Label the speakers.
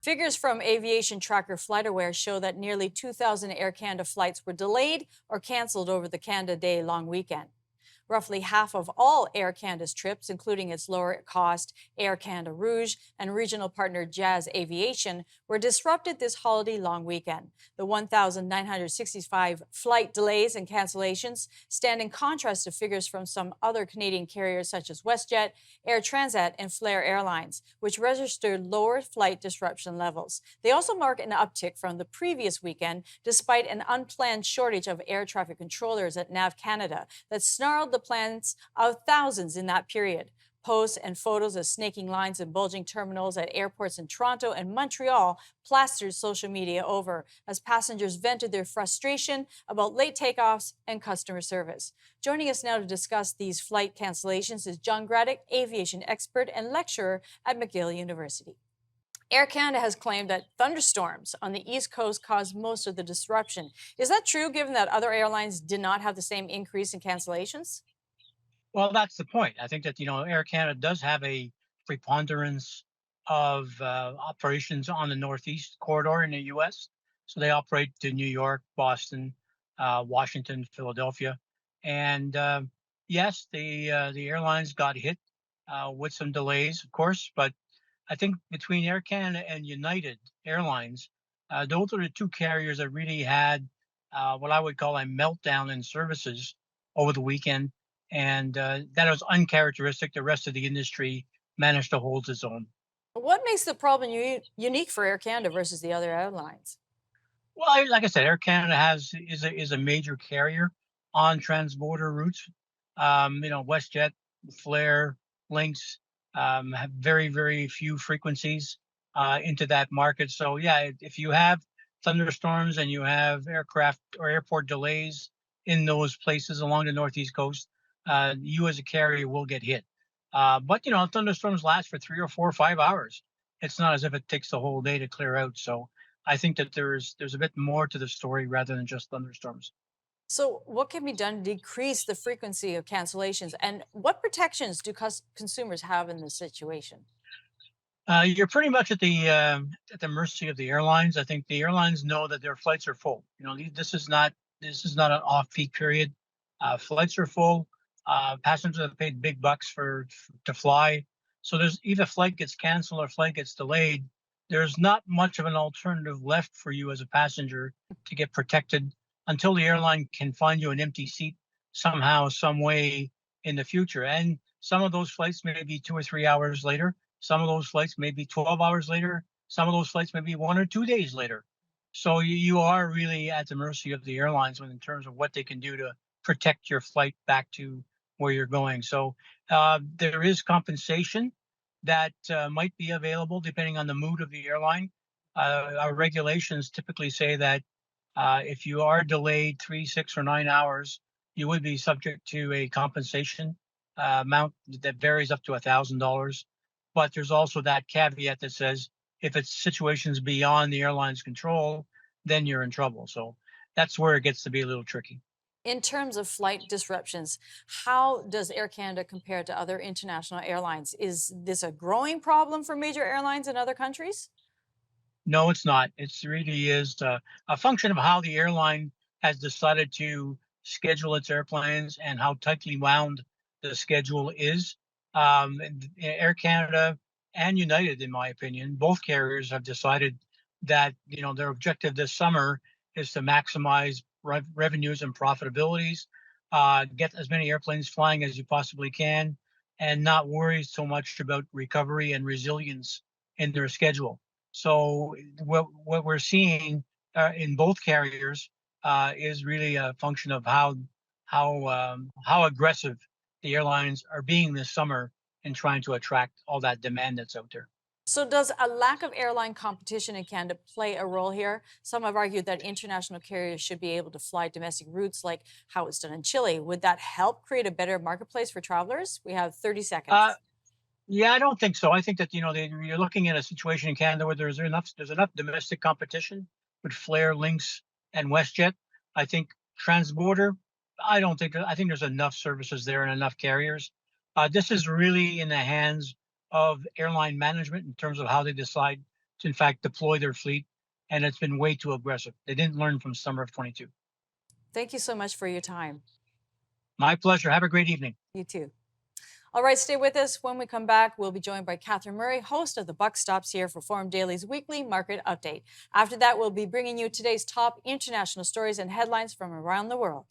Speaker 1: Figures from Aviation Tracker FlightAware show that nearly 2,000 Air Canada flights were delayed or canceled over the Canada Day long weekend. Roughly half of all Air Canada's trips, including its lower cost Air Canada Rouge and regional partner Jazz Aviation, were disrupted this holiday long weekend. The 1,965 flight delays and cancellations stand in contrast to figures from some other Canadian carriers such as WestJet, Air Transat, and Flair Airlines, which registered lower flight disruption levels. They also mark an uptick from the previous weekend, despite an unplanned shortage of air traffic controllers at NAV Canada that snarled the plans of thousands in that period. Posts and photos of snaking lines and bulging terminals at airports in Toronto and Montreal plastered social media over as passengers vented their frustration about late takeoffs and customer service. Joining us now to discuss these flight cancellations is John Gradek, aviation expert and lecturer at McGill University. Air Canada has claimed that thunderstorms on the East Coast caused most of the disruption. Is that true, given that other airlines did not have the same increase in cancellations?
Speaker 2: Well, that's the point. I think that, Air Canada does have a preponderance of operations on the Northeast corridor in the US. So they operate to New York, Boston, Washington, Philadelphia. And yes, the airlines got hit with some delays, of course. But I think between Air Canada and United Airlines, those are the two carriers that really had what I would call a meltdown in services over the weekend, and that was uncharacteristic. The rest of the industry managed to hold its own.
Speaker 1: What makes the problem unique for Air Canada versus the other airlines?
Speaker 2: Well, like I said, Air Canada is a major carrier on transborder routes. WestJet, Flair, Lynx have very few frequencies into that market. So yeah, if you have thunderstorms and you have aircraft or airport delays in those places along the northeast coast, you as a carrier will get hit. But thunderstorms last for 3 or 4 or 5 hours. It's not as if it takes the whole day to clear out. So I think that there's a bit more to the story rather than just thunderstorms.
Speaker 1: So, what can be done to decrease the frequency of cancellations, and what protections do consumers have in this situation?
Speaker 2: You're pretty much at the mercy of the airlines. I think the airlines know that their flights are full. This is not an off peak period. Flights are full. Passengers have paid big bucks to fly. So there's either flight gets canceled or flight gets delayed. There's not much of an alternative left for you as a passenger to get protected until the airline can find you an empty seat somehow, some way in the future. And some of those flights may be 2 or 3 hours later. Some of those flights may be 12 hours later. Some of those flights may be 1 or 2 days later. So you are really at the mercy of the airlines in terms of what they can do to protect your flight back to where you're going. So there is compensation that might be available depending on the mood of the airline. Our regulations typically say that if you are delayed 3, 6, or 9 hours, you would be subject to a compensation amount that varies up to $1,000. But there's also that caveat that says if it's situations beyond the airline's control, then you're in trouble. So that's where it gets to be a little tricky.
Speaker 1: In terms of flight disruptions, how does Air Canada compare to other international airlines? Is this a growing problem for major airlines in other countries?
Speaker 2: No, it's not. It really is a function of how the airline has decided to schedule its airplanes and how tightly wound the schedule is. And Air Canada and United, in my opinion, both carriers have decided that their objective this summer is to maximize revenues and profitabilities, get as many airplanes flying as you possibly can, and not worry so much about recovery and resilience in their schedule. So what we're seeing in both carriers is really a function of how aggressive the airlines are being this summer in trying to attract all that demand that's out there.
Speaker 1: So, does a lack of airline competition in Canada play a role here? Some have argued that international carriers should be able to fly domestic routes like how it's done in Chile. Would that help create a better marketplace for travelers? We have 30
Speaker 2: Uh,
Speaker 1: seconds.
Speaker 2: yeah, I don't think so. I think that you're looking at a situation in Canada where there's enough domestic competition with Flair, Lynx, and WestJet. I think transborder. I think there's enough services there and enough carriers. This is really in the hands of airline management in terms of how they decide in fact, deploy their fleet, and it's been way too aggressive. They didn't learn from summer of 22.
Speaker 1: Thank you so much for your time.
Speaker 2: My pleasure. Have a great evening.
Speaker 1: You too. All right, stay with us. When we come back, we'll be joined by Catherine Murray, host of The Buck Stops Here for Forum Daily's weekly market update. After that, we'll be bringing you today's top international stories and headlines from around the world.